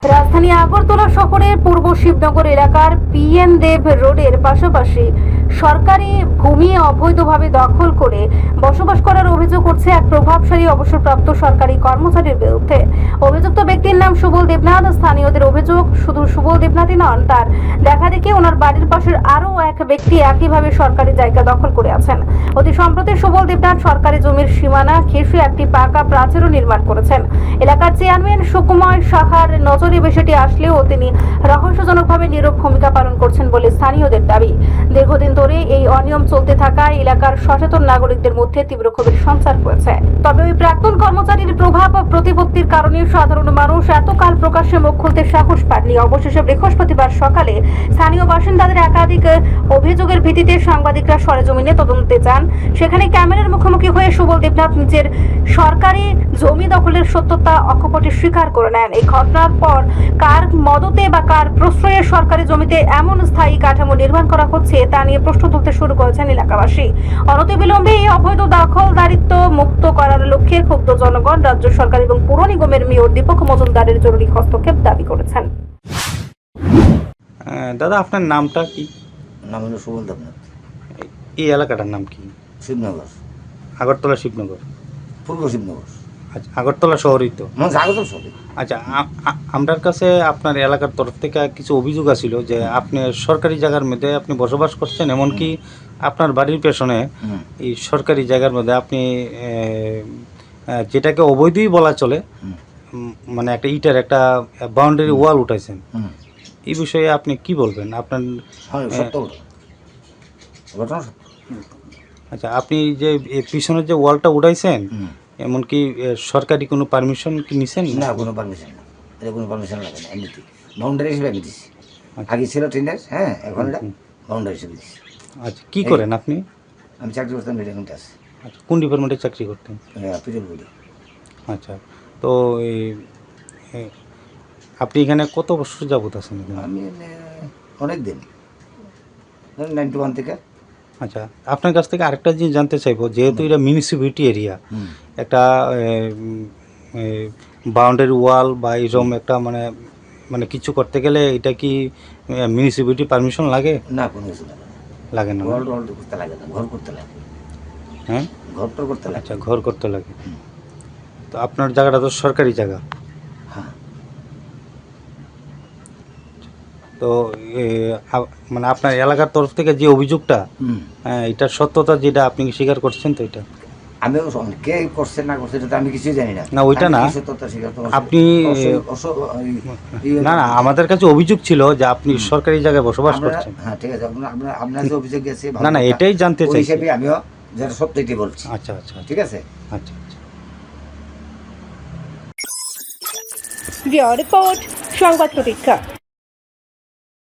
রাজধানী আগরতলা শহরের পূর্ব শিবনগর এলাকার পিএন দেব রোডের পাশাপাশি সরকারি ভূমি অবৈধভাবে দখল করে বসবাস করার অভিযোগ উঠছে এক প্রভাবশালী অবসরপ্রাপ্ত সরকারি কর্মচারীর বিরুদ্ধে। অভিযুক্ত ব্যক্তির নাম সুবল দেবনাথ। স্থানীয়দের অভিযোগ, শুধু সুবল দেবনাথই নন, তার দেখা দেখি ওনার বাড়ির পাশের আরও এক ব্যক্তি একইভাবে সরকারি জায়গা দখল করে আছেন। অতি সম্প্রতি সুবল দেবনাথ সরকারি জমির সীমানা ঘেঁষে একটি পাকা প্রাচীরও নির্মাণ করেছেন। এলাকার চেয়ারম্যান সুকুমার সাহার নজরে বিষয়টি আসলেও তিনি রহস্যজনকভাবে নীরব ভূমিকা পালন করছেন বলে স্থানীয়দের দাবি। দীর্ঘদিন ধরে এই অনিয়ম চলতে থাকায় এলাকার সচেতন নাগরিকদের মধ্যে তীব্র ক্ষোভের সঞ্চার হয়েছে। তবে ওই প্রাক্তন কর্মচারীর প্রভাব প্রতিপত্তির কারণে সাধারণ মানুষ এতকাল প্রকাশ্যে মুখ খুলতে সাহস পাননি। অবশেষে বৃহস্পতিবার সকালে স্থানীয় বাসিন্দাদের একাধিক অভিযোগের ভিত্তিতে সাংবাদিকরা সরেজমিনে তদন্তে যান। সেখানে ক্যামেরার মুখোমুখি হয়ে সুবল দেবনাথ নিজের সরকারি জমি দখলের সত্যতা অকপটে স্বীকার করে নেন। এই ঘটনার পর কার মদতে বা কার প্রশ্রয়ে সরকারি জমিতে এমন স্থায়ী কাঠামো নির্মাণ করা হচ্ছে তা নিয়ে প্রশ্ন তুলতে শুরু করেছেন এলাকাবাসী। অনতিবিলম্বে এই অবৈধ দখলদারিত্ব মুক্ত করার লক্ষ্যে ক্ষুব্ধ জনগণ রাজ্য সরকার এবং পুর নিগমের মেয়র দীপক মজুমদারের জরুরি হস্তক্ষেপ দাবি করেছেন। দাদা, আপনার নামটা কি? নাম হলো সুবল দেবনাথ। এই এলাকাটার নাম কি? শিবনগর, আগরতলা শিবনগর, পূর্ব শিবনগর। আচ্ছা, আগরতলা শহরই তো। আগরতলা শহরে। আচ্ছা, আমার কাছে আপনার এলাকার তরফ থেকে কিছু অভিযোগ আছিল যে আপনি সরকারি জায়গার মধ্যে আপনি বসবাস করছেন, এমনকি আপনার বাড়ির পেছনে এই সরকারি জায়গার মধ্যে আপনি যেটাকে অবৈধই বলা চলে, মানে একটা ইটার একটা বাউন্ডারি ওয়াল উঠাইছেন। এই বিষয়ে আপনি কি বলবেন? আপনার আচ্ছা, আপনি যে পিছনের যে ওয়ালটা উঠাইছেন, এমনকি সরকারি কোনো পারমিশন কি নিছেন? না, কোনো পারমিশন না, এটা কোনো পারমিশন লাগে না, এমনিতে বাউন্ডারি হিসেবে আমি দিচ্ছি। আগে ছিল টেন্ডার, হ্যাঁ, এখন এটা বাউন্ডারি হিসেবে দিচ্ছি। আচ্ছা, কি করেন আপনি? আমি চাকরি করতাম রিটার্নটা আছে। আচ্ছা, কোন ডিপার্টমেন্টে চাকরি করতেন? পিডব্লিউডি। আচ্ছা, তো আপনি এখানে কত বছর যাবত আছেন? আমি অনেক দিন, 91 থেকে। আচ্ছা, আপনার কাছ থেকে আরেকটা জিনিস জানতে চাইবো, যেহেতু এটা মিউনিসিপ্যালিটি এরিয়া, একটা বাউন্ডারি ওয়াল বা এরকম একটা মানে কিছু করতে গেলে এটা কি মিউনিসিপ্যালিটি পারমিশন লাগে? না, কোনো কিছু লাগে না। ঘর করতে লাগে না, ঘর করতে লাগে। হ্যাঁ, ঘরটা করতে লাগে। আচ্ছা, ঘর করতে লাগে। তো আপনার জায়গাটা তো সরকারি জায়গা। হ্যাঁ। তো মানে আপনার এলাকার তরফ থেকে যে অভিযোগটা, এটার সত্যতা যেটা আপনি স্বীকার করছেন তো? এটা আমি কে করছে না করছে এটা আমি কিছুই জানি না। না, ওইটা না, আপনি না, আমাদের কাছে অভিযোগ ছিল যে আপনি সরকারি জায়গায় বসবাস করছেন। হ্যাঁ, ঠিক আছে, আপনার যে অভিযোগ গেছে, না, এটাই জানতে চাই। আমিও যারা সত্যিই বলছি। আচ্ছা আচ্ছা, ঠিক আছে। আচ্ছা, রিপোর্ট সংবাদ প্রতীক্ষা।